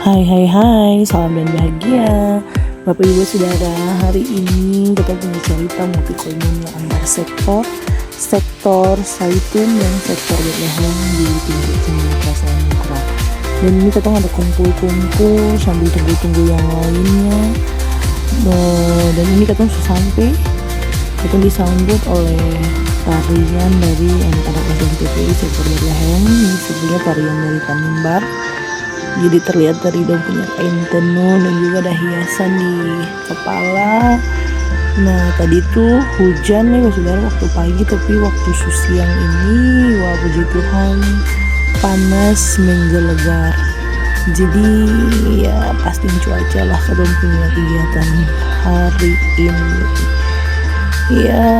Hai hai hai, salam dan bahagia Bapak Ibu Saudara. Hari ini kita punya cerita multi-koinnya antar sektor Zaitun dan sektor Bethlehem di pinggir Sungai Prasejahtera. Dan ini kita ada kumpul-kumpul sambil tunggu-tunggu yang lainnya. Dan ini kita sudah sampai, kita disambut oleh tarian dari anak-anak SMPTI sektor Bethlehem. Ini sebenarnya tarian dari Tanimbar. Jadi terlihat dari dia punya kain tenun dan juga ada hiasan di kepala. Nah tadi tuh hujan nih saudara waktu pagi, tapi waktu siang ini wah puji Tuhan panas menggelegar. Jadi ya pasti cuaca lah kalau punya kegiatan hari ini. Ya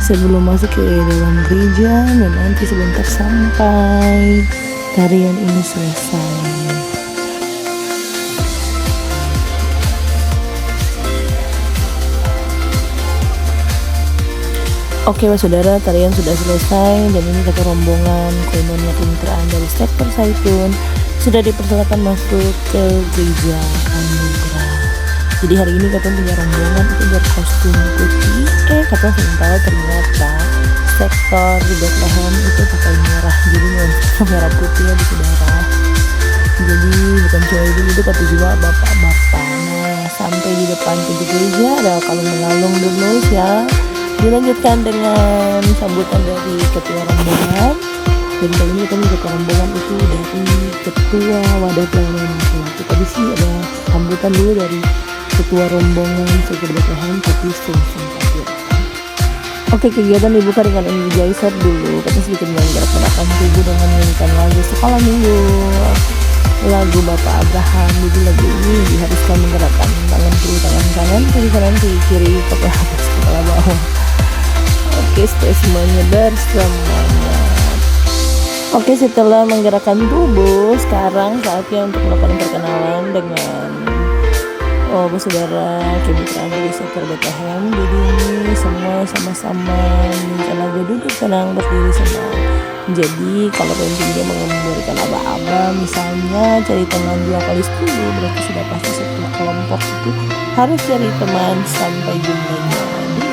sebelum masuk ke dalam gereja dan nanti sebentar sampai tarian ini selesai. Oke saudara, tarian sudah selesai dan ini kata rombongan koinonia kemitraan dari sektor Zaitun sudah dipersilakan masuk ke gereja Anugerah. Jadi hari ini kata punya rombongan itu berkostum putih. Kata sementara ternyata sektor di Bethlehem itu pakai merah, jadi merah putih ya di saudara. Jadi bukan cuma itu kata juga bapak-bapak. Nah sampai di depan pintu gereja ada kalung-kalung dulu ya. Dilanjutkan dengan sambutan dari ketua rombongan. Dan kali ini kami ketua rombongan itu dari ketua wadah pelayanan laki-laki. Tadi sih ada sambutan dulu dari ketua rombongan sektor Bethlehem tapi simpati. Oke, kegiatan dibuka dengan energizer dulu. Kita sedikit menggerakkan tubuh dengan menyanyikan lagu sekolah minggu, lagu Bapak Abraham. Jadi lagu ini diharuskan menggerakkan tangan kiri, tangan kanan, kiri kanan, kiri kiri, kepala atas, kepala bawah. Oke, stay semuanya bersemangat. Oke, setelah menggerakkan tubuh, sekarang saatnya untuk melakukan perkenalan dengan saudara kemitraan dari sektor Bethlehem. Jadi ini semua sama-sama minta lagu duduk tenang berdiri senang. Jadi kalau pentingnya memberikan aba-aba, misalnya cari teman 2 kali 10, berarti sudah pasti satu kelompok itu harus cari teman sampai jumlahnya 20.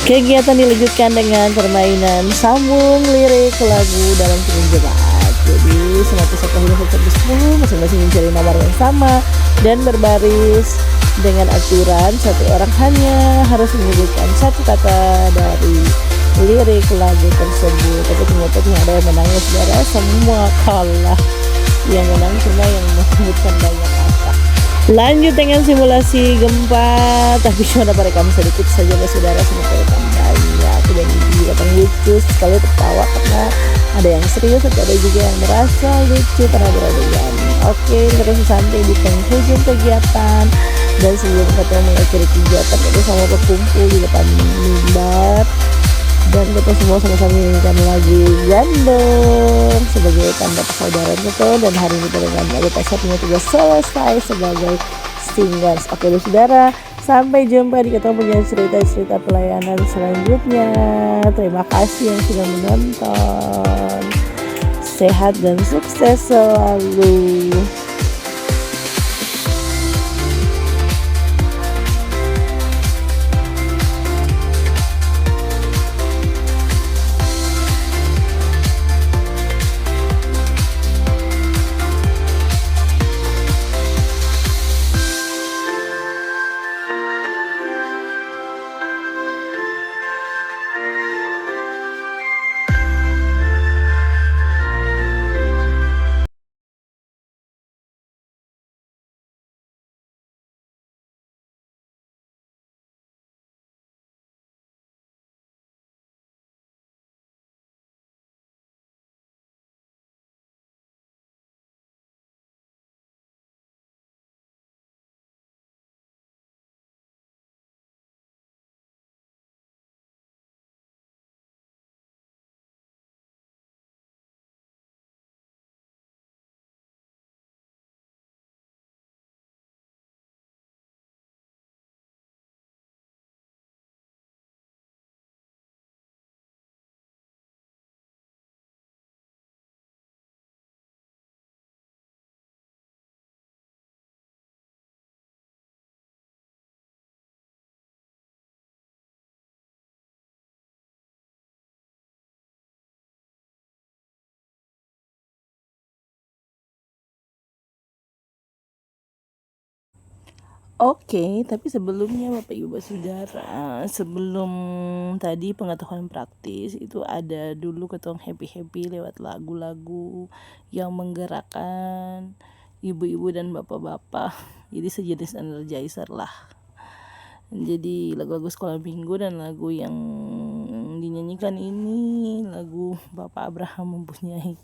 Kegiatan dilanjutkan dengan permainan sambung lirik lagu dalam film jemaat. Jadi semua peserta hidup tersebut masing-masing mencari nomor yang sama dan berbaris dengan aturan satu orang hanya harus menyebutkan satu kata dari lirik lagu tersebut. Tapi ternyata tidak ada yang menangnya saudara, semua kalah. Yang menang cuma yang menyebutkan banyak kata. Lanjut dengan simulasi gempa, tapi cuma dapat rekam sedikit saja ya saudara, semoga rekam banyak dan dibiarkan lucu sekali tertawa karena ada yang serius atau ada juga yang merasa lucu karena beradegan. Oke, terus sampai di penghujung kegiatan dan sebelum kita mengakhiri kegiatan kita sama berkumpul di depan mimbar dan kita semua sama-sama menyanyikan lagu Gandong sebagai tanda persaudaraan kita. Dan hari ini dengan lagu pasarnya juga selesai sebagai singers. Oke saudara, sampai jumpa di kita punya cerita-cerita pelayanan selanjutnya. Terima kasih yang sudah menonton. Sehat dan sukses selalu. Oke, tapi sebelumnya Bapak Ibu Saudara, sebelum tadi pengetahuan praktis itu ada dulu ketong happy-happy lewat lagu-lagu yang menggerakkan ibu-ibu dan bapak-bapak. Jadi sejenis energizer lah. Jadi lagu-lagu sekolah minggu dan lagu yang dinyanyikan ini lagu Bapak Abraham mempunyai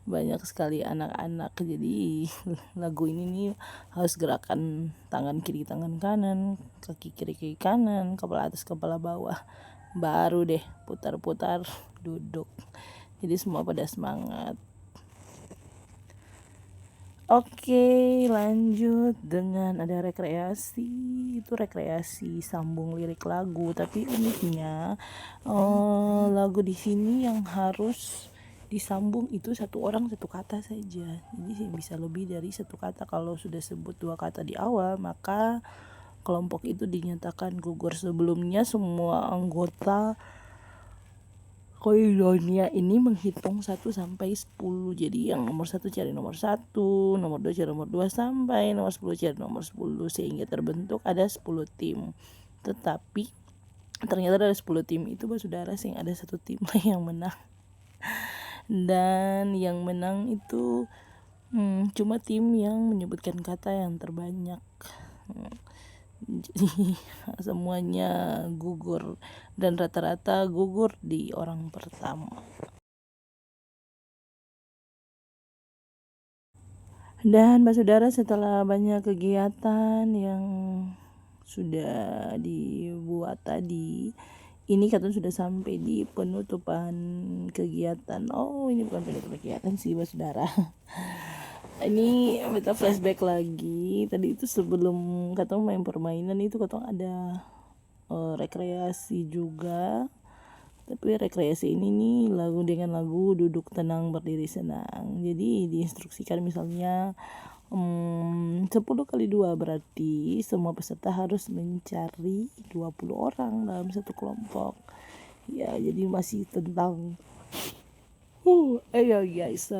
banyak sekali anak-anak. Jadi lagu ini nih harus gerakan tangan kiri tangan kanan, kaki kiri kaki kanan, kepala atas kepala bawah, baru deh putar-putar duduk. Jadi semua pada semangat. Oke, lanjut dengan ada rekreasi. Itu rekreasi sambung lirik lagu, tapi uniknya lagu di sini yang harus disambung itu satu orang satu kata saja. Jadi bisa lebih dari satu kata. Kalau sudah sebut dua kata di awal, maka kelompok itu dinyatakan gugur. Sebelumnya semua anggota Koinonia ini menghitung 1 sampai 10. Jadi yang nomor 1 cari nomor 1, nomor 2 cari nomor 2 sampai nomor 10 cari nomor 10 sehingga terbentuk ada 10 tim. Tetapi ternyata dari 10 tim itu Saudara sing ada satu tim lah yang menang. Dan yang menang itu cuma tim yang menyebutkan kata yang terbanyak. Jadi semuanya gugur dan rata-rata gugur di orang pertama. Dan Saudara setelah banyak kegiatan yang sudah dibuat tadi, ini katanya sudah sampai di penutupan kegiatan. Oh, ini bukan penutupan kegiatan sih Saudara. Ini kita flashback lagi. Tadi itu sebelum katanya main permainan itu katanya ada rekreasi juga. Tapi rekreasi ini nih lagu dengan lagu duduk tenang berdiri senang. Jadi diinstruksikan misalnya 10 kali 2 berarti semua peserta harus mencari 20 orang dalam satu kelompok. Ya, jadi masih tentang ayo guys.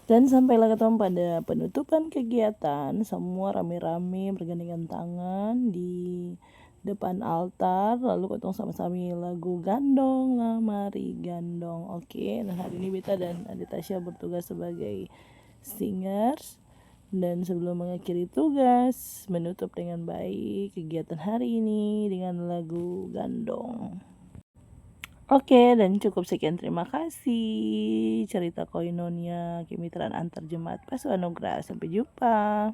Dan sampailah ketemu pada penutupan kegiatan, semua rame-rame bergandengan tangan di depan altar, lalu ketemu sama-sama lagu Gandong lah mari gandong. Oke, nah hari ini Beta dan Adik Tasya bertugas sebagai singers. Dan sebelum mengakhiri tugas, menutup dengan baik kegiatan hari ini dengan lagu Gandong. Oke, dan cukup sekian. Terima kasih cerita Koinonia Kemitraan Antar Jemaat Pasu Anugerah. Sampai jumpa.